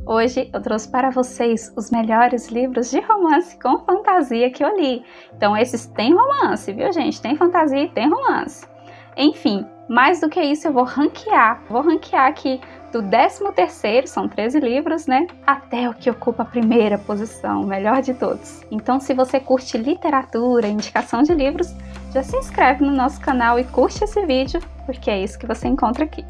Hoje eu trouxe para vocês os melhores livros de romance com fantasia que eu li. Então esses têm romance, viu gente? Tem fantasia e tem romance. Enfim, mais do que isso eu vou ranquear. Vou ranquear aqui do 13º, são 13 livros, né? Até o que ocupa a primeira posição, o melhor de todos. Então se você curte literatura, indicação de livros, já se inscreve no nosso canal e curte esse vídeo, porque é isso que você encontra aqui.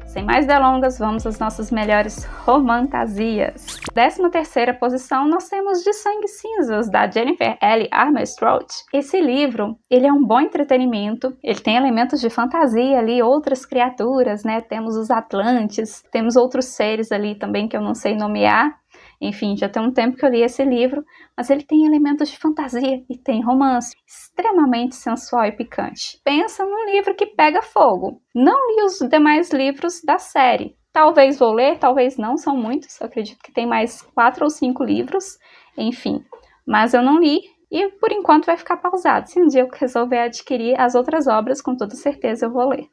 Sem mais delongas, vamos às nossas melhores romantasias. 13ª posição, nós temos De Sangue Cinzas, da Jennifer L. Armentrout. Esse livro, ele é um bom entretenimento, ele tem elementos de fantasia ali, outras criaturas, né? Temos os Atlantes, temos outros seres ali também que eu não sei nomear. Enfim, já tem um tempo que eu li esse livro, mas ele tem elementos de fantasia e tem romance, extremamente sensual e picante. Pensa num livro que pega fogo. Não li os demais livros da série. Talvez vou ler, talvez não, são muitos. Eu acredito que tem mais 4 ou 5 livros, enfim. Mas eu não li e por enquanto vai ficar pausado. Se um dia eu resolver adquirir as outras obras, com toda certeza eu vou ler.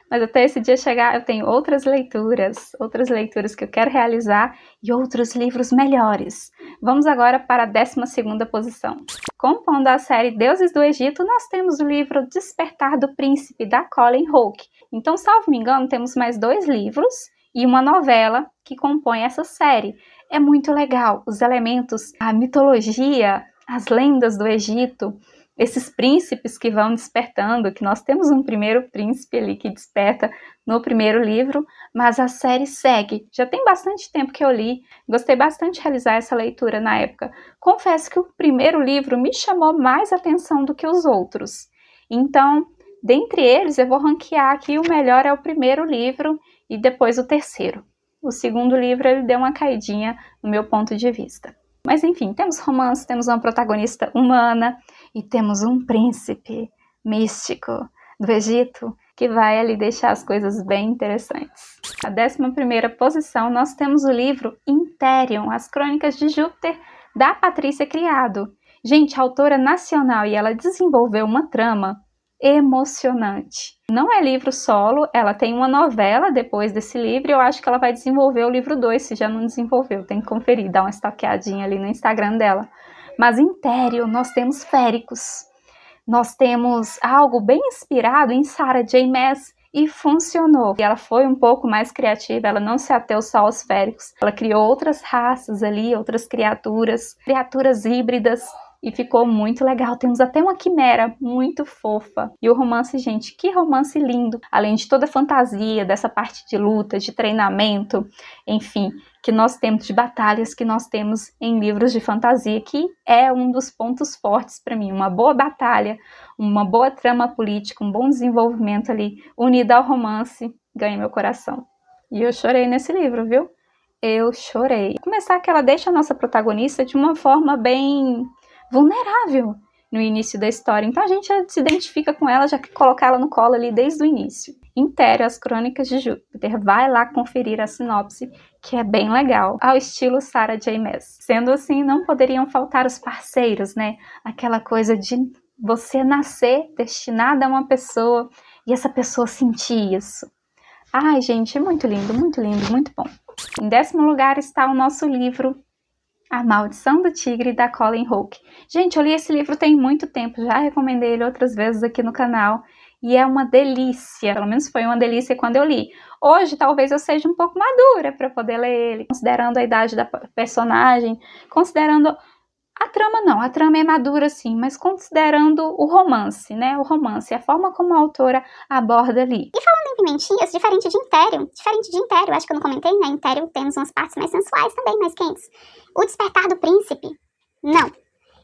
Mas até esse dia chegar, eu tenho outras leituras que eu quero realizar e outros livros melhores. Vamos agora para a 12ª posição. Compondo a série Deuses do Egito, nós temos o livro Despertar do Príncipe, da Colleen Hooke. Então, salvo me engano, temos mais 2 livros e uma novela que compõem essa série. É muito legal, os elementos, a mitologia, as lendas do Egito, esses príncipes que vão despertando, que nós temos um primeiro príncipe ali que desperta no primeiro livro, mas a série segue. Já tem bastante tempo que eu li, gostei bastante de realizar essa leitura na época. Confesso que o primeiro livro me chamou mais atenção do que os outros. Então, dentre eles, eu vou ranquear aqui, o melhor é o primeiro livro e depois o terceiro. O segundo livro, ele deu uma caidinha no meu ponto de vista. Mas enfim, temos romance, temos uma protagonista humana e temos um príncipe místico do Egito que vai ali deixar as coisas bem interessantes. A 11ª posição, nós temos o livro Imperium, As Crônicas de Júpiter, da Patrícia Criado. Gente, autora nacional, e ela desenvolveu uma trama emocionante. Não é livro solo, ela tem uma novela depois desse livro e eu acho que ela vai desenvolver o livro 2, se já não desenvolveu, tem que conferir, dar uma stalkeadinha ali no Instagram dela. Mas em Império nós temos féricos, nós temos algo bem inspirado em Sarah J. Maas e funcionou. E ela foi um pouco mais criativa, ela não se ateu só aos féricos, ela criou outras raças ali, outras criaturas híbridas. E ficou muito legal, temos até uma quimera muito fofa. E o romance, gente, que romance lindo! Além de toda a fantasia, dessa parte de luta, de treinamento, enfim, que nós temos de batalhas, que nós temos em livros de fantasia, que é um dos pontos fortes para mim. Uma boa batalha, uma boa trama política, um bom desenvolvimento ali, unido ao romance, ganha meu coração. E eu chorei nesse livro, viu? Eu chorei. Começar que ela deixa a nossa protagonista de uma forma bem vulnerável no início da história, então a gente já se identifica com ela, já que colocar ela no colo ali desde o início. Império, As Crônicas de Júpiter, vai lá conferir a sinopse, que é bem legal, ao estilo Sarah J. Maas. Sendo assim, não poderiam faltar os parceiros, né? Aquela coisa de você nascer destinada a uma pessoa e essa pessoa sentir isso. Ai, gente, é muito lindo, muito bom. Em 10º lugar está o nosso livro A Maldição do Tigre, da Colleen Hooke. Gente, eu li esse livro tem muito tempo, já recomendei ele outras vezes aqui no canal, e é uma delícia, pelo menos foi uma delícia quando eu li. Hoje, talvez eu seja um pouco madura para poder ler ele, considerando a idade da personagem, considerando a trama não, a trama é madura sim, mas considerando o romance, né? O romance, a forma como a autora aborda ali. E falando em pimentinhas, diferente de Império, acho que eu não comentei, né? Império temos umas partes mais sensuais também, mais quentes. O Despertar do Príncipe, não.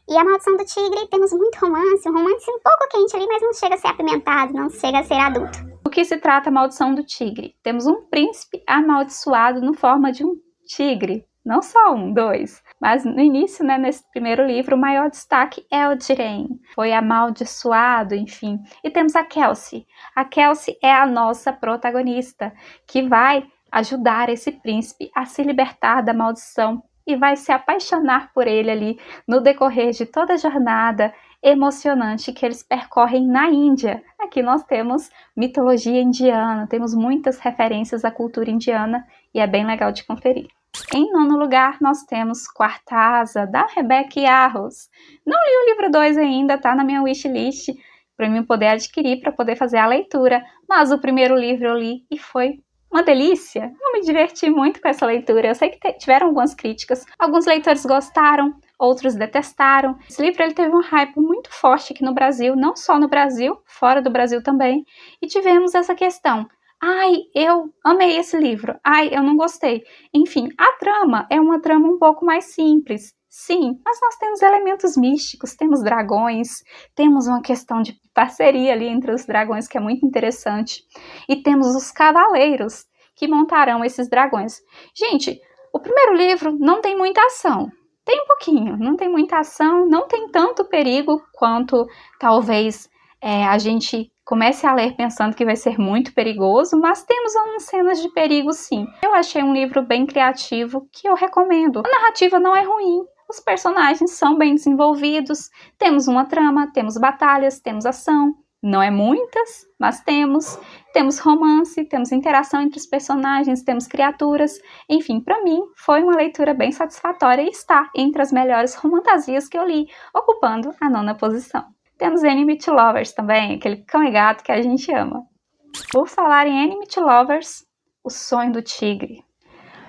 E A Maldição do Tigre, temos muito romance, um romance um pouco quente ali, mas não chega a ser apimentado, não chega a ser adulto. O que se trata a Maldição do Tigre? Temos um príncipe amaldiçoado no forma de um tigre. Não só um, 2. Mas no início, né, nesse primeiro livro, o maior destaque é o Diren. Foi amaldiçoado, enfim. E temos a Kelsey. A Kelsey é a nossa protagonista, que vai ajudar esse príncipe a se libertar da maldição e vai se apaixonar por ele ali no decorrer de toda a jornada. emocionante que eles percorrem na Índia. Aqui nós temos mitologia indiana, temos muitas referências à cultura indiana e é bem legal de conferir. Em nono lugar, nós temos Quarta Asa, da Rebecca Yarros. Não li o livro 2 ainda, tá na minha wishlist, para mim poder adquirir, para poder fazer a leitura, mas o primeiro livro eu li e foi uma delícia. Eu me diverti muito com essa leitura. Eu sei que tiveram algumas críticas, alguns leitores gostaram, outros detestaram. Esse livro ele teve um hype muito forte aqui no Brasil, não só no Brasil, fora do Brasil também, e tivemos essa questão. Ai, eu amei esse livro. Ai, eu não gostei. Enfim, a trama é uma trama um pouco mais simples. Sim, mas nós temos elementos místicos, temos dragões, temos uma questão de parceria ali entre os dragões que é muito interessante. E temos os cavaleiros que montarão esses dragões. Gente, o primeiro livro não tem muita ação. Tem um pouquinho, não tem muita ação, não tem tanto perigo quanto talvez a gente comece a ler pensando que vai ser muito perigoso, mas temos algumas cenas de perigo sim. Eu achei um livro bem criativo que eu recomendo. A narrativa não é ruim, os personagens são bem desenvolvidos, temos uma trama, temos batalhas, temos ação. Não é muitas, mas temos romance, temos interação entre os personagens, temos criaturas. Enfim, para mim foi uma leitura bem satisfatória e está entre as melhores romantasias que eu li, ocupando a 9ª posição. Temos Enemy to Lovers também, aquele cão e gato que a gente ama. Por falar em Enemy to Lovers, O Sonho do Tigre.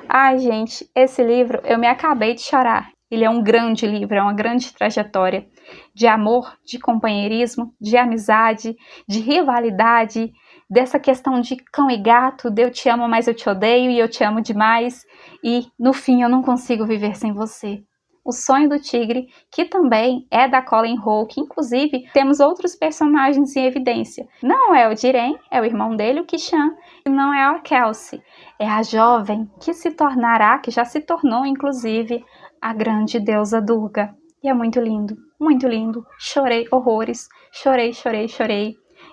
Ai, gente, esse livro eu me acabei de chorar. Ele é um grande livro, é uma grande trajetória de amor, de companheirismo, de amizade, de rivalidade, dessa questão de cão e gato, de eu te amo, mas eu te odeio e eu te amo demais e no fim eu não consigo viver sem você. O Sonho do Tigre, que também é da Colleen Hoo, que inclusive temos outros personagens em evidência. Não é o Jiren, é o irmão dele, o Kishan, e não é a Kelsey, é a jovem que se tornará, que já se tornou inclusive, a grande deusa Durga. E é muito lindo, muito lindo. Chorei horrores, chorei.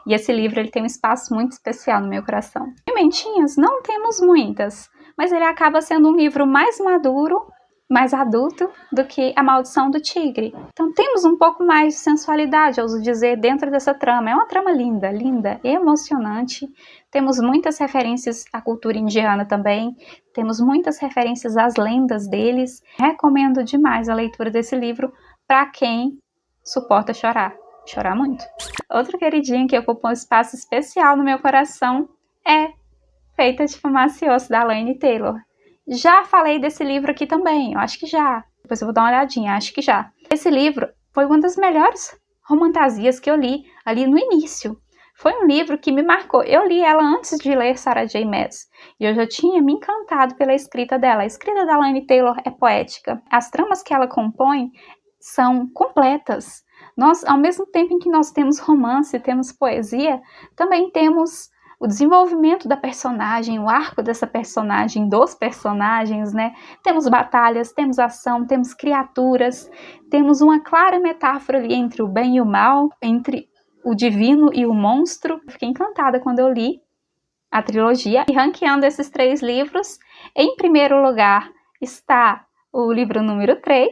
E esse livro ele tem um espaço muito especial no meu coração. Pimentinhas não temos muitas, mas ele acaba sendo um livro mais maduro, mais adulto do que A Maldição do Tigre. Então temos um pouco mais de sensualidade, ouso dizer, dentro dessa trama. É uma trama linda, linda, emocionante. Temos muitas referências à cultura indiana também. Temos muitas referências às lendas deles. Recomendo demais a leitura desse livro para quem suporta chorar. Chorar muito. Outro queridinho que ocupa um espaço especial no meu coração é Feita de Fumaça e Osso, da Laini Taylor. Já falei desse livro aqui também, eu acho que já. Depois eu vou dar uma olhadinha, acho que já. Esse livro foi uma das melhores romantasias que eu li ali no início. Foi um livro que me marcou. Eu li ela antes de ler Sarah J. Maas. E eu já tinha me encantado pela escrita dela. A escrita da Laini Taylor é poética. As tramas que ela compõe são completas. Nós, ao mesmo tempo em que nós temos romance, temos poesia, também temos o desenvolvimento da personagem, o arco dessa personagem, dos personagens, né? Temos batalhas, temos ação, temos criaturas, temos uma clara metáfora ali entre o bem e o mal, entre o divino e o monstro. Fiquei encantada quando eu li a trilogia. E ranqueando esses 3 livros, em primeiro lugar está o livro número 3,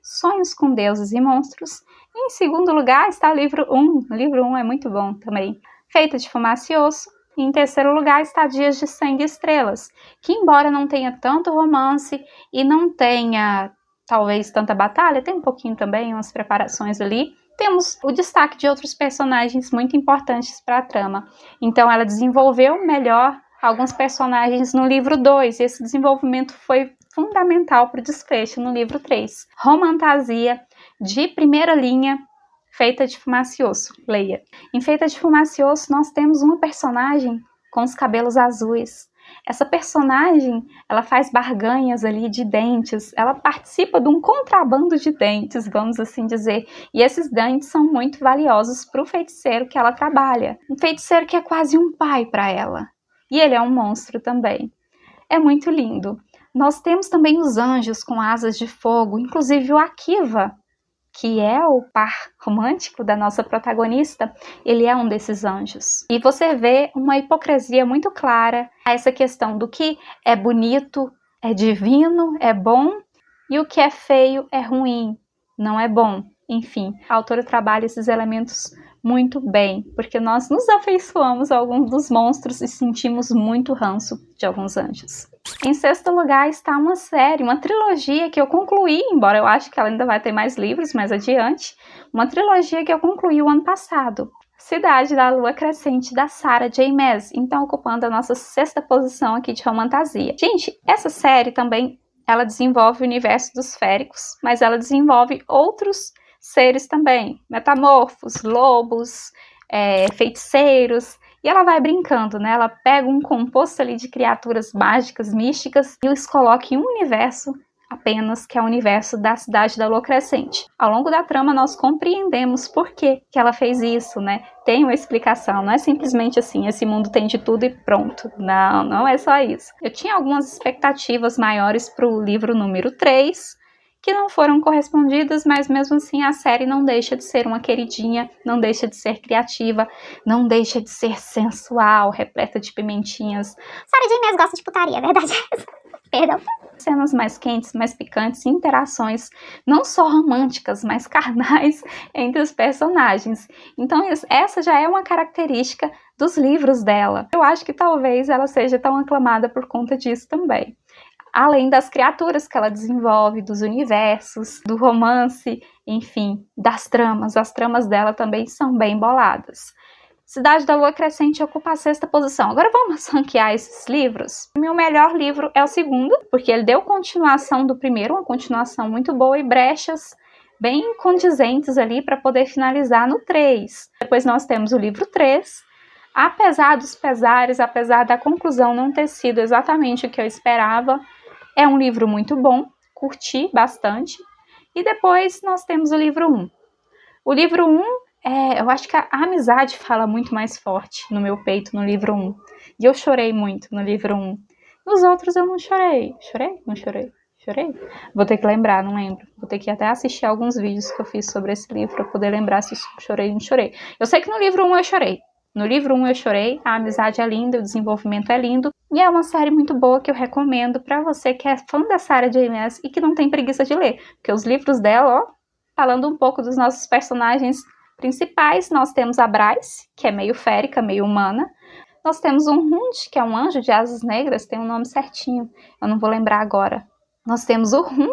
Sonhos com Deuses e Monstros. E em segundo lugar está o livro 1. O livro 1 é muito bom também. Feita de Fumaça e Osso. E em terceiro lugar está Dias de Sangue e Estrelas, que embora não tenha tanto romance e não tenha talvez tanta batalha, tem um pouquinho também, umas preparações ali, temos o destaque de outros personagens muito importantes para a trama. Então ela desenvolveu melhor alguns personagens no livro 2, e esse desenvolvimento foi fundamental para o desfecho no livro 3. Romantasia de primeira linha, Feita de Fumaça e Osso, leia. Em Feita de Fumaça e Osso nós temos uma personagem com os cabelos azuis. Essa personagem, ela faz barganhas ali de dentes, ela participa de um contrabando de dentes, vamos assim dizer. E esses dentes são muito valiosos para o feiticeiro que ela trabalha. Um feiticeiro que é quase um pai para ela. E ele é um monstro também. É muito lindo. Nós temos também os anjos com asas de fogo, inclusive o Akiva, que é o par romântico da nossa protagonista, ele é um desses anjos. E você vê uma hipocrisia muito clara a essa questão do que é bonito, é divino, é bom, e o que é feio é ruim, não é bom. Enfim, a autora trabalha esses elementos muito bem, porque nós nos afeiçoamos a alguns dos monstros e sentimos muito ranço de alguns anjos. Em sexto lugar está uma série, uma trilogia que eu concluí, embora eu acho que ela ainda vai ter mais livros mais adiante, uma trilogia que eu concluí o ano passado. Cidade da Lua Crescente, da Sarah J. Maas, então ocupando a nossa sexta posição aqui de romantasia. Gente, essa série também, ela desenvolve o universo dos féricos, mas ela desenvolve outros seres também, metamorfos, lobos, feiticeiros, e ela vai brincando, né? Ela pega um composto ali de criaturas mágicas, místicas, e os coloca em um universo apenas, que é o universo da Cidade da Lua Crescente. Ao longo da trama, nós compreendemos por que ela fez isso, né? Tem uma explicação, não é simplesmente assim, esse mundo tem de tudo e pronto. Não, não é só isso. Eu tinha algumas expectativas maiores para o livro número 3, que não foram correspondidas, mas mesmo assim a série não deixa de ser uma queridinha, não deixa de ser criativa, não deixa de ser sensual, repleta de pimentinhas. Sarah J. Maas gosta de putaria, é verdade. Perdão. Cenas mais quentes, mais picantes, interações não só românticas, mas carnais entre os personagens. Então essa já é uma característica dos livros dela. Eu acho que talvez ela seja tão aclamada por conta disso também. Além das criaturas que ela desenvolve, dos universos, do romance, enfim, das tramas. As tramas dela também são bem boladas. Cidade da Lua Crescente ocupa a sexta posição. Agora vamos ranquear esses livros. O meu melhor livro é o segundo, porque ele deu continuação do primeiro, uma continuação muito boa e brechas bem condizentes ali para poder finalizar no 3. Depois nós temos o livro 3. Apesar dos pesares, apesar da conclusão não ter sido exatamente o que eu esperava, é um livro muito bom, curti bastante. E depois nós temos o livro 1. O livro 1, eu acho que a amizade fala muito mais forte no meu peito no livro 1. E eu chorei muito no livro 1. Nos outros eu não chorei. Chorei? Não chorei? Chorei? Vou ter que lembrar, não lembro. Vou ter que até assistir alguns vídeos que eu fiz sobre esse livro para poder lembrar se chorei ou não chorei. Eu sei que no livro 1 eu chorei. No livro 1 eu chorei, a amizade é linda, o desenvolvimento é lindo. E é uma série muito boa que eu recomendo para você que é fã da Sarah J. Maas e que não tem preguiça de ler. Porque os livros dela, falando um pouco dos nossos personagens principais, nós temos a Bryce, que é meio férica, meio humana. Nós temos um Hund, que é um anjo de asas negras, tem um nome certinho, eu não vou lembrar agora. Nós temos o Hum,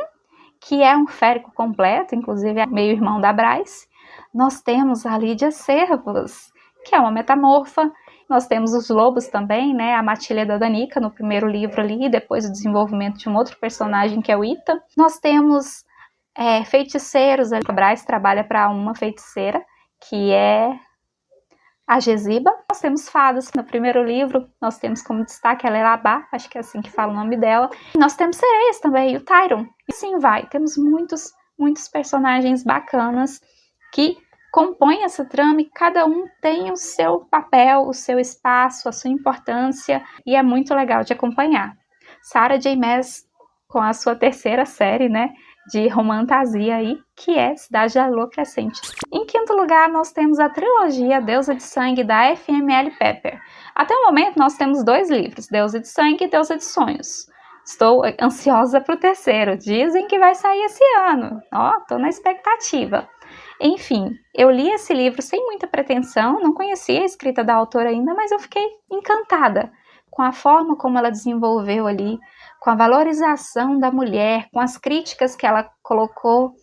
que é um férico completo, inclusive é meio irmão da Bryce. Nós temos a Lídia Servos, que é uma metamorfa. Nós temos os lobos também, né? A Matilha da Danica no primeiro livro ali, depois o desenvolvimento de um outro personagem que é o Ita. Nós temos feiticeiros, a Bryce trabalha para uma feiticeira, que é a Geziba. Nós temos fadas no primeiro livro, nós temos como destaque a Lelabá, acho que é assim que fala o nome dela. E nós temos sereias também, o Tyron. E assim vai, temos muitos personagens bacanas que compõem essa trama e cada um tem o seu papel, o seu espaço, a sua importância e é muito legal de acompanhar. Sarah J. Maas com a sua terceira série, né, de romantasia aí, que é Cidade da Lua Crescente. Em quinto lugar, nós temos a trilogia Deusa de Sangue da FML Pepper. Até o momento, nós temos 2 livros, Deusa de Sangue e Deusa de Sonhos. Estou ansiosa para o terceiro, dizem que vai sair esse ano. Tô na expectativa. Enfim, eu li esse livro sem muita pretensão, não conhecia a escrita da autora ainda, mas eu fiquei encantada com a forma como ela desenvolveu ali, com a valorização da mulher, com as críticas que ela colocou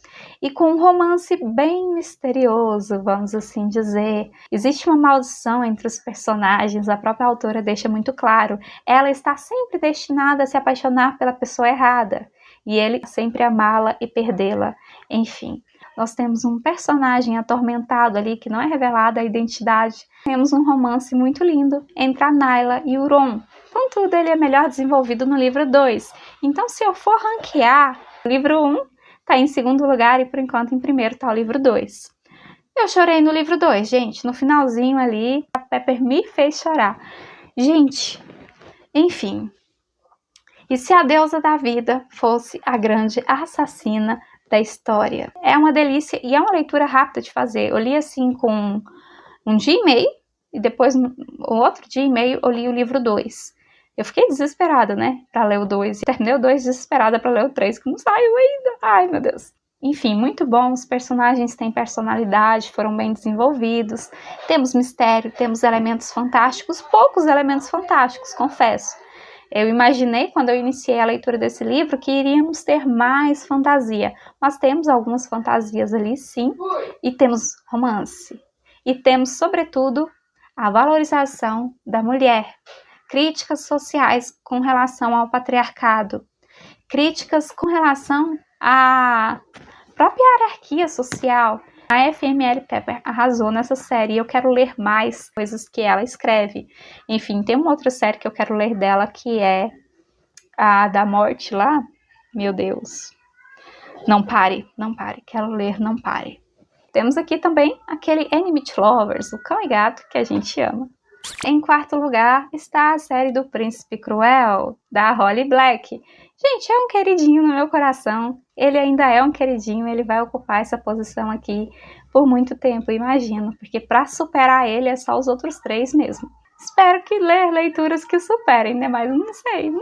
e com um romance bem misterioso, vamos assim dizer. Existe uma maldição entre os personagens, a própria autora deixa muito claro. Ela está sempre destinada a se apaixonar pela pessoa errada e ele sempre amá-la e perdê-la, enfim. Nós temos um personagem atormentado ali, que não é revelada a identidade. Temos um romance muito lindo entre a Naila e o Ron. Contudo, ele é melhor desenvolvido no livro 2. Então, se eu for ranquear, o livro 1 está em segundo lugar e, por enquanto, em primeiro está o livro 2. Eu chorei no livro 2, gente. No finalzinho ali, a Pepper me fez chorar. Gente, enfim. E se a deusa da vida fosse a grande assassina da história? É uma delícia e é uma leitura rápida de fazer. Eu li assim com um dia e meio e depois um outro dia e meio eu li o livro 2. Eu fiquei desesperada, né, para ler o 2 e terminei o 2 desesperada para ler o 3, que não saiu ainda. Ai, meu Deus. Enfim, muito bom, os personagens têm personalidade, foram bem desenvolvidos, temos mistério, temos elementos fantásticos, poucos elementos fantásticos, confesso. Eu imaginei, quando eu iniciei a leitura desse livro, que iríamos ter mais fantasia, mas temos algumas fantasias ali, sim, e temos romance. E temos, sobretudo, a valorização da mulher, críticas sociais com relação ao patriarcado, críticas com relação à própria hierarquia social. A FML Pepper arrasou nessa série e eu quero ler mais coisas que ela escreve. Enfim, tem uma outra série que eu quero ler dela, que é a da morte lá. Meu Deus. Não pare, não pare. Quero ler, não pare. Temos aqui também aquele Enemy to Lovers, o cão e gato que a gente ama. Em quarto lugar está a série do Príncipe Cruel, da Holly Black. Gente, é um queridinho no meu coração. Ele ainda é um queridinho, ele vai ocupar essa posição aqui por muito tempo, imagino. Porque para superar ele é só os outros 3 mesmo. Espero que ler leituras que o superem, né? Mas não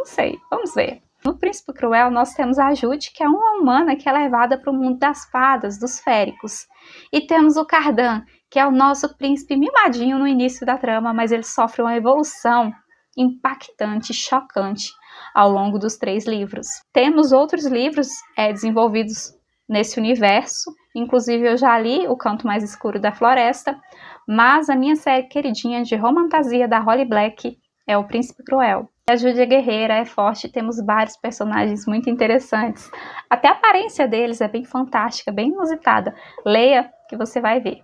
sei. Vamos ver. No Príncipe Cruel, nós temos a Jude, que é uma humana que é levada para o mundo das fadas, dos féricos. E temos o Cardan, que é o nosso príncipe mimadinho no início da trama, mas ele sofre uma evolução impactante, chocante ao longo dos 3 livros. Temos outros livros desenvolvidos nesse universo, inclusive eu já li O Canto Mais Escuro da Floresta, mas a minha série queridinha de romantasia da Holly Black é O Príncipe Cruel. A Jude é guerreira, é forte, temos vários personagens muito interessantes. Até a aparência deles é bem fantástica, bem inusitada. Leia que você vai ver.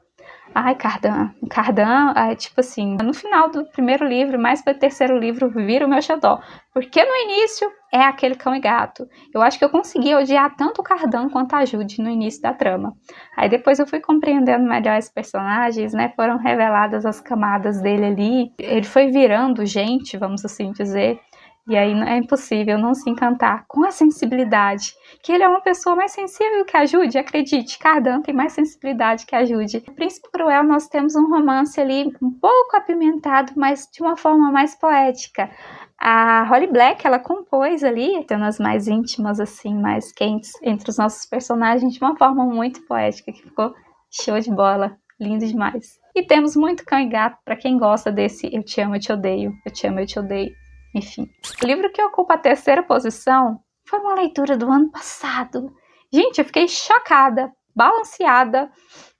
Ai, Cardan, tipo assim, no final do primeiro livro, mais para o terceiro livro, vira o meu xodó. Porque no início é aquele cão e gato. Eu acho que eu consegui odiar tanto o Cardan quanto a Jude no início da trama. Aí depois eu fui compreendendo melhor os personagens, né? Foram reveladas as camadas dele ali. Ele foi virando gente, vamos assim dizer. E aí é impossível não se encantar com a sensibilidade. Que ele é uma pessoa mais sensível que a Jude, acredite. Cardan tem mais sensibilidade que a Jude. No Príncipe Cruel nós temos um romance ali um pouco apimentado, mas de uma forma mais poética. A Holly Black, ela compôs ali cenas mais íntimas, assim, mais quentes entre os nossos personagens de uma forma muito poética, que ficou show de bola. Lindo demais. E temos muito cão e gato para quem gosta desse Eu Te Amo, Eu Te Odeio. Eu Te Amo, Eu Te Odeio. Enfim, o livro que ocupa a terceira posição foi uma leitura do ano passado. Gente, eu fiquei chocada, balanceada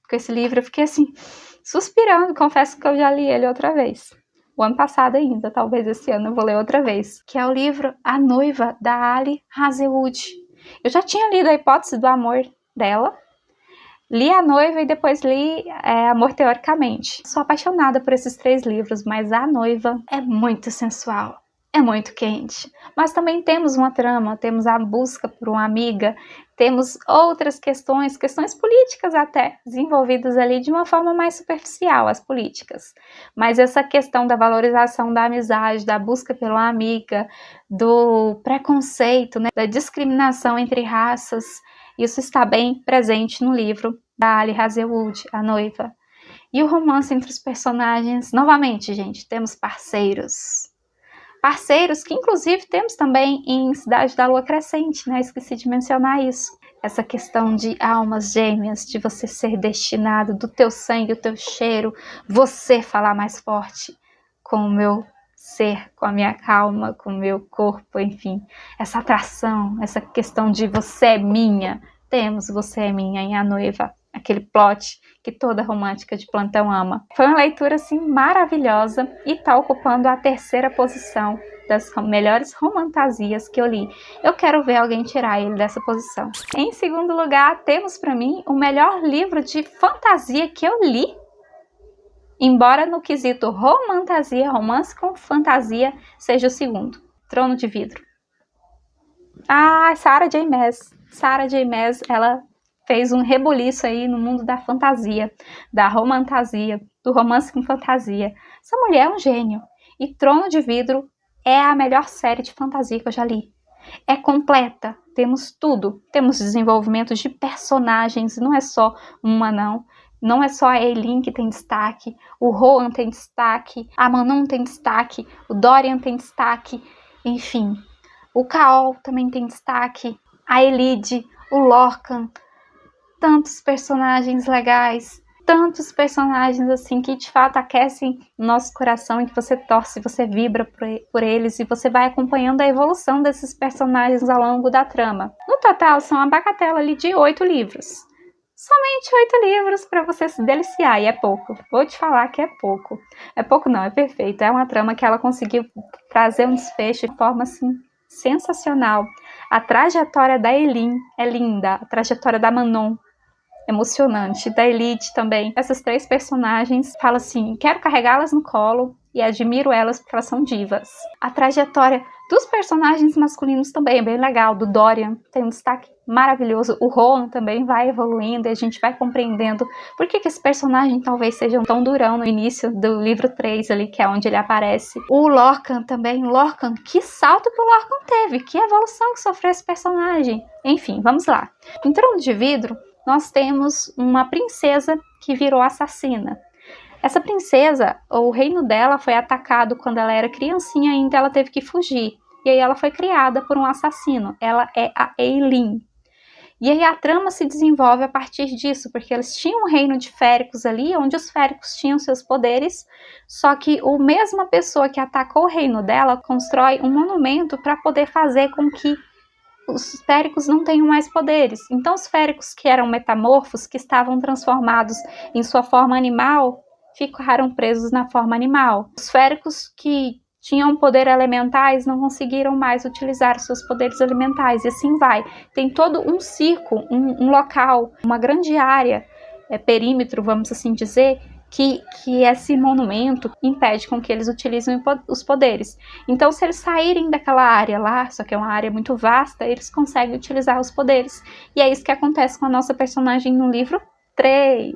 com esse livro. Eu fiquei assim, suspirando. Confesso que eu já li ele outra vez. O ano passado ainda, talvez esse ano eu vou ler outra vez. Que é o livro A Noiva, da Ali Hazelwood. Eu já tinha lido A Hipótese do Amor dela. Li A Noiva e depois li Amor Teoricamente. Sou apaixonada por esses 3 livros, mas A Noiva é muito sensual. É muito quente, mas também temos uma trama, temos a busca por uma amiga, temos outras questões políticas até, desenvolvidas ali de uma forma mais superficial, as políticas. Mas essa questão da valorização da amizade, da busca pela amiga, do preconceito, né, da discriminação entre raças, isso está bem presente no livro da Ali Hazelwood, A Noiva. E o romance entre os personagens, novamente, gente, temos parceiros que inclusive temos também em Cidade da Lua Crescente, né? Esqueci de mencionar isso. Essa questão de almas gêmeas, de você ser destinado, do teu sangue, o teu cheiro, você falar mais forte com o meu ser, com a minha calma, com o meu corpo, enfim. Essa atração, essa questão de você é minha. Temos Você é Minha em A Noiva, aquele plot que toda romântica de plantão ama. Foi uma leitura assim maravilhosa e está ocupando a terceira posição das melhores romantasias que eu li. Eu quero ver alguém tirar ele dessa posição. Em segundo lugar, temos para mim o melhor livro de fantasia que eu li. Embora no quesito romantasia, romance com fantasia, seja o segundo. Trono de Vidro. Sarah J. Maas. Sarah J. Maas, ela fez um rebuliço aí no mundo da fantasia, da romantasia, do romance com fantasia. Essa mulher é um gênio. E Trono de Vidro é a melhor série de fantasia que eu já li. É completa, temos tudo. Temos desenvolvimento de personagens, não é só uma não. Não é só a Eileen que tem destaque, o Rohan tem destaque, a Manon tem destaque, o Dorian tem destaque, enfim. O Chaol também tem destaque, a Elide, o Lorcan. tantos personagens legais, tantos personagens assim que de fato aquecem o nosso coração e que você torce, você vibra por eles e você vai acompanhando a evolução desses personagens ao longo da trama. No total são uma bagatela ali de 8 livros. Somente 8 livros para você se deliciar, e é pouco. Vou te falar que é pouco. É pouco não, é perfeito. É uma trama que ela conseguiu trazer um desfecho de forma assim sensacional. A trajetória da Eileen é linda, a trajetória da Manon emocionante, da Elite também. Essas 3 personagens, falo assim, quero carregá-las no colo e admiro elas porque elas são divas. A trajetória dos personagens masculinos também é bem legal, do Dorian tem um destaque maravilhoso, o Rohan também vai evoluindo e a gente vai compreendendo por que esse personagem talvez seja tão durão no início do livro 3 ali, que é onde ele aparece. O Lorcan também, Lorcan, que salto que o Lorcan teve, que evolução que sofreu esse personagem. Enfim, vamos lá. Em Trono de Vidro, nós temos uma princesa que virou assassina. Essa princesa, o reino dela foi atacado quando ela era criancinha ainda, ela teve que fugir. E aí ela foi criada por um assassino. Ela é a Eileen. E aí a trama se desenvolve a partir disso, porque eles tinham um reino de féricos ali, onde os féricos tinham seus poderes, só que a mesma pessoa que atacou o reino dela constrói um monumento para poder fazer com que os féricos não tenham mais poderes. Então os féricos que eram metamorfos, que estavam transformados em sua forma animal, ficaram presos na forma animal. Os féricos que tinham poder elementais não conseguiram mais utilizar seus poderes elementais, e assim vai. Tem todo um circo, um local, uma grande área, perímetro, vamos assim dizer, que esse monumento impede com que eles utilizem os poderes. Então, se eles saírem daquela área lá, só que é uma área muito vasta, eles conseguem utilizar os poderes. E é isso que acontece com a nossa personagem no livro 3.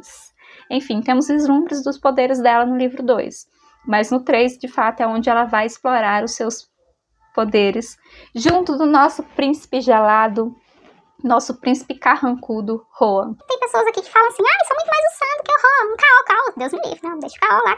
Enfim, temos vislumbres dos poderes dela no livro 2. Mas no 3, de fato, é onde ela vai explorar os seus poderes, junto do nosso príncipe gelado, nosso príncipe carrancudo, Rohan. Tem pessoas aqui que falam assim, sou muito mais o Sam do que o Rohan. Caô, Deus me livre, não, deixa o Caô lá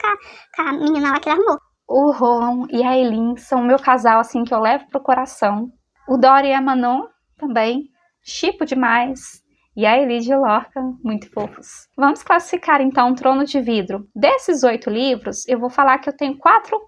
com a menina lá que ele arrumou. O Rohan e a Eileen são o meu casal, assim, que eu levo pro coração. O Dorian e a Manon também, chipo demais. E a Elide e o Lorcan, muito fofos. Vamos classificar então Trono de Vidro. Desses 8 livros, eu vou falar que eu tenho 4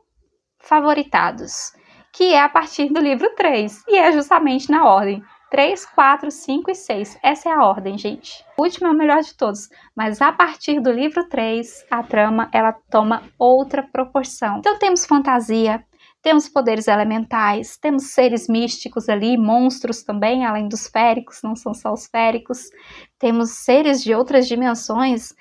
favoritados, que é a partir do livro 3, e é justamente na ordem. 3, 4, 5 e 6. Essa é a ordem, gente. O último é o melhor de todos, mas a partir do livro 3, a trama ela toma outra proporção. Então temos fantasia, temos poderes elementais, temos seres místicos ali, monstros também, além dos féricos, não são só os féricos. Temos seres de outras dimensões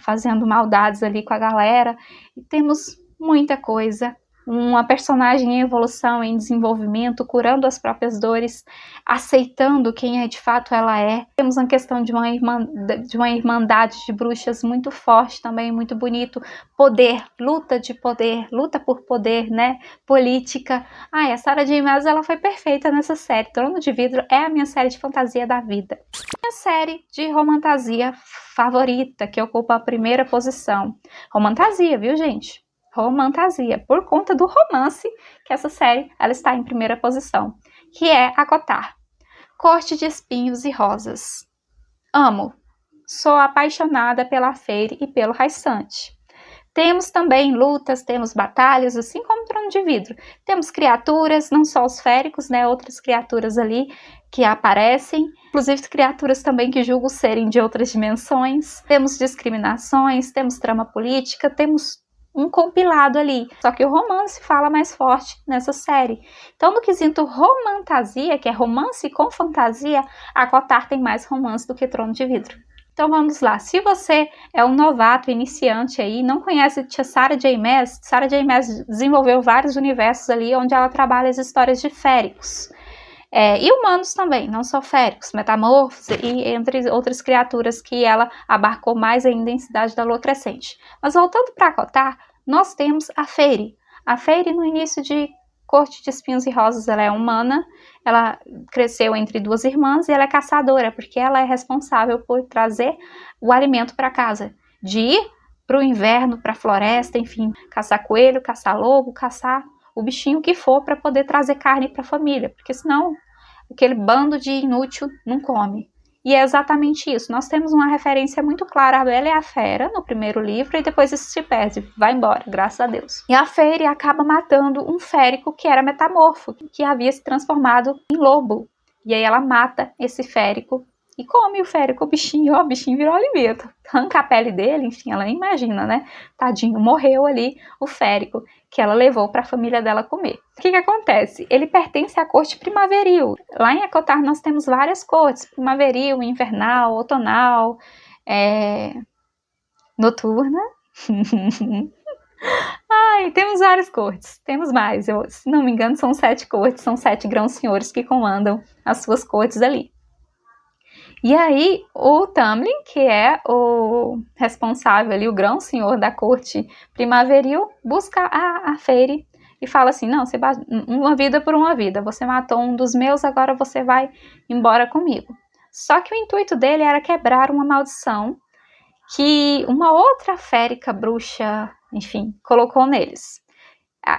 fazendo maldades ali com a galera. E temos muita coisa. Uma personagem em evolução, em desenvolvimento, curando as próprias dores, aceitando quem de fato ela é. Temos uma questão de uma irmandade de bruxas muito forte também, muito bonito. Poder, luta por poder, né? Política. A Sarah J. Maas, ela foi perfeita nessa série. Trono de Vidro é a minha série de fantasia da vida. Minha série de romantasia favorita, que ocupa a primeira posição. Romantasia, viu, gente? Romantasia, por conta do romance que essa série ela está em primeira posição, que é ACOTAR, Corte de Espinhos e Rosas. Amo, sou apaixonada pela Feyre e pelo Rysante. Temos também lutas, temos batalhas, assim como Trono de Vidro. Temos criaturas, não só os féricos, né, outras criaturas ali que aparecem, inclusive criaturas também que julgo serem de outras dimensões. Temos discriminações, temos trama política, temos um compilado ali, só que o romance fala mais forte nessa série. Então, no quesito romantasia, que é romance com fantasia, a ACOTAR tem mais romance do que Trono de Vidro. Então vamos lá, se você é um novato, iniciante aí, não conhece a Sarah J. Maas, Sarah J. Maas desenvolveu vários universos ali onde ela trabalha as histórias de féricos. E humanos também, não só féricos, metamorfos e entre outras criaturas que ela abarcou mais ainda em Cidade da Lua Crescente. Mas voltando para ACOTAR, nós temos a Feyre. A Feyre, no início de Corte de Espinhos e Rosas, ela é humana, ela cresceu entre 2 irmãs e ela é caçadora, porque ela é responsável por trazer o alimento para casa, de ir para o inverno, para a floresta, enfim, caçar coelho, caçar lobo, caçar o bichinho que for para poder trazer carne para a família, porque senão aquele bando de inútil não come. E é exatamente isso. Nós temos uma referência muito clara à Bela e a Fera no primeiro livro, e depois isso se perde, vai embora, graças a Deus. E a Fairy acaba matando um férico que era metamorfo, que havia se transformado em lobo. E aí ela mata esse férico e come o férico, o bichinho virou alimento. Arranca a pele dele, enfim, ela nem imagina, né? Tadinho, morreu ali o férico que ela levou para a família dela comer. O que acontece? Ele pertence à corte primaveril. Lá em Acotar nós temos várias cortes, primaveril, invernal, outonal, noturna. Ai, temos várias cortes, temos mais. Se não me engano, são 7 cortes, são 7 grãos-senhores que comandam as suas cortes ali. E aí, o Tamlin, que é o responsável ali, o grão-senhor da corte primaveril, busca a Fairy e fala assim, não, você uma vida por uma vida, você matou um dos meus, agora você vai embora comigo. Só que o intuito dele era quebrar uma maldição que uma outra férica bruxa, enfim, colocou neles.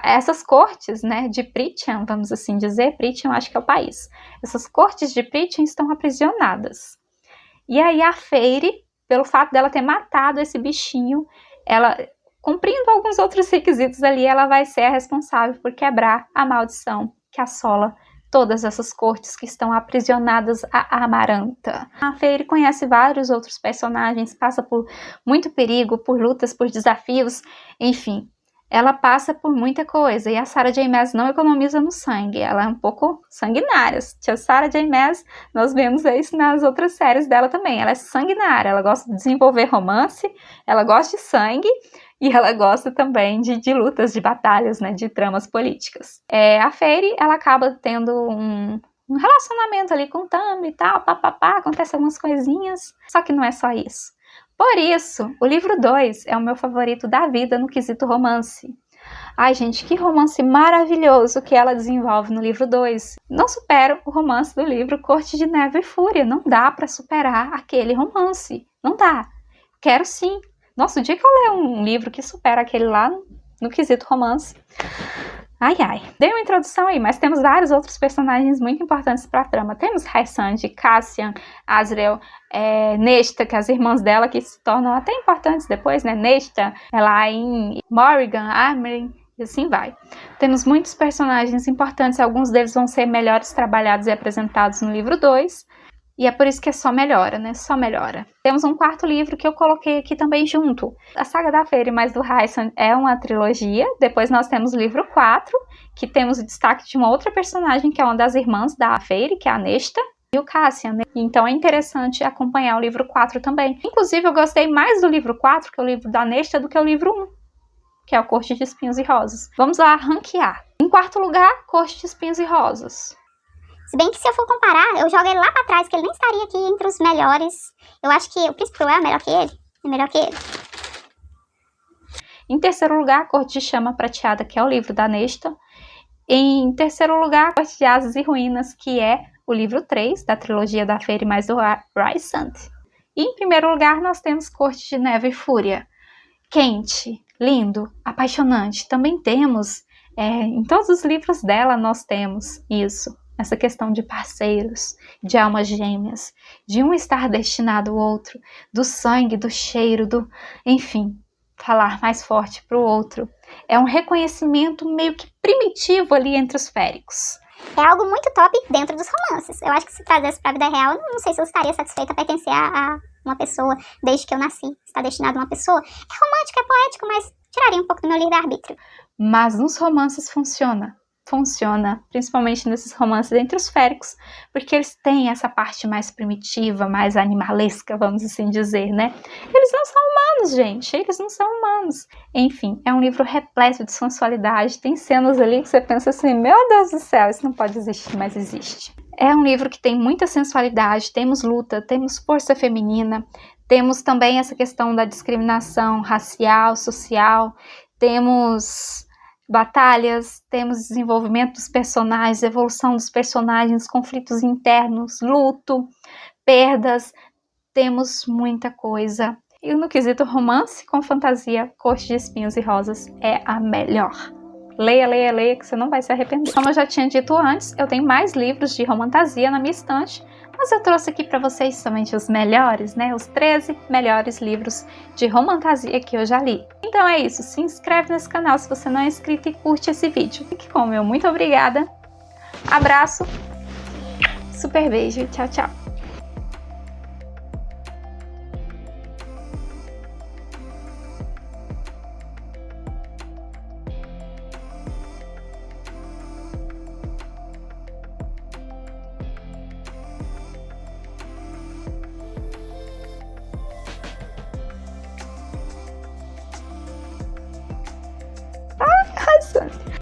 Essas cortes, né, de Prythian, vamos assim dizer, Prythian acho que é o país. Essas cortes de Prythian estão aprisionadas. E aí a Fairy, pelo fato dela ter matado esse bichinho, ela, cumprindo alguns outros requisitos ali, ela vai ser a responsável por quebrar a maldição que assola todas essas cortes que estão aprisionadas a Amaranta. A Fairy conhece vários outros personagens, passa por muito perigo, por lutas, por desafios, enfim. Ela passa por muita coisa, e a Sarah J. Maas não economiza no sangue, ela é um pouco sanguinária. A Sarah J. Maas, nós vemos isso nas outras séries dela também, ela é sanguinária, ela gosta de desenvolver romance, ela gosta de sangue, e ela gosta também de lutas, de batalhas, né, de tramas políticas. A Fairy, ela acaba tendo um relacionamento ali com o Tamlin e tal, papapá, acontece algumas coisinhas, só que não é só isso. Por isso, o livro 2 é o meu favorito da vida no quesito romance. Ai, gente, que romance maravilhoso que ela desenvolve no livro 2. Não supera o romance do livro Corte de Neve e Fúria. Não dá pra superar aquele romance. Não dá. Quero sim. Nossa, o dia que eu ler um livro que supera aquele lá no quesito romance... Ai, ai. Dei uma introdução aí, mas temos vários outros personagens muito importantes para a trama. Temos Rhysand, Cassian, Azriel, Nesta, que as irmãs dela que se tornam até importantes depois, né? Nesta, Elaine, Morrigan, Armeryn, e assim vai. Temos muitos personagens importantes, alguns deles vão ser melhores trabalhados e apresentados no livro 2. E é por isso que só melhora, né? Só melhora. Temos um quarto livro que eu coloquei aqui também junto. A Saga da Fairy mais do Rhysand é uma trilogia. Depois nós temos o livro 4, que temos o destaque de uma outra personagem, que é uma das irmãs da Fairy, que é a Nesta, e o Cassian, né? Então é interessante acompanhar o livro 4 também. Inclusive, eu gostei mais do livro 4, que é o livro da Nesta, do que o livro 1, que é o Corte de Espinhos e Rosas. Vamos lá ranquear. Em quarto lugar, Corte de Espinhos e Rosas. Se bem que se eu for comparar, eu jogo ele lá pra trás, que ele nem estaria aqui entre os melhores. Eu acho que o Príncipe Cruel é melhor que ele. É melhor que ele. Em terceiro lugar, Corte de Chama Prateada, que é o livro da Nesta. Em terceiro lugar, Corte de Asas e Ruínas, que é o livro 3 da trilogia da Fairy mais do Rhysand. E em primeiro lugar, nós temos Corte de Neve e Fúria. Quente, lindo, apaixonante. Também temos, em todos os livros dela, nós temos isso. Essa questão de parceiros, de almas gêmeas, de um estar destinado ao outro, do sangue, do cheiro, enfim, falar mais forte para o outro. É um reconhecimento meio que primitivo ali entre os féricos. É algo muito top dentro dos romances. Eu acho que se traduzisse para a vida real, não sei se eu estaria satisfeita a pertencer a uma pessoa desde que eu nasci. Está destinado a uma pessoa. É romântico, é poético, mas tiraria um pouco do meu livre-arbítrio. Mas nos romances funciona, principalmente nesses romances entre os féricos, porque eles têm essa parte mais primitiva, mais animalesca, vamos assim dizer, né? Eles não são humanos, gente, eles não são humanos. Enfim, é um livro repleto de sensualidade, tem cenas ali que você pensa assim, meu Deus do céu, isso não pode existir, mas existe. É um livro que tem muita sensualidade, temos luta, temos força feminina, temos também essa questão da discriminação racial, social, temos batalhas, temos desenvolvimento dos personagens, evolução dos personagens, conflitos internos, luto, perdas, temos muita coisa. E no quesito romance com fantasia, Corte de Espinhos e Rosas é a melhor. Leia, leia, leia, que você não vai se arrepender. Como eu já tinha dito antes, eu tenho mais livros de romantasia na minha estante, Mas eu trouxe aqui para vocês somente os melhores, né? Os 13 melhores livros de romantasia que eu já li. Então é isso, se inscreve nesse canal se você não é inscrito e curte esse vídeo. Fique com o meu muito obrigada. Abraço, super beijo, tchau, tchau.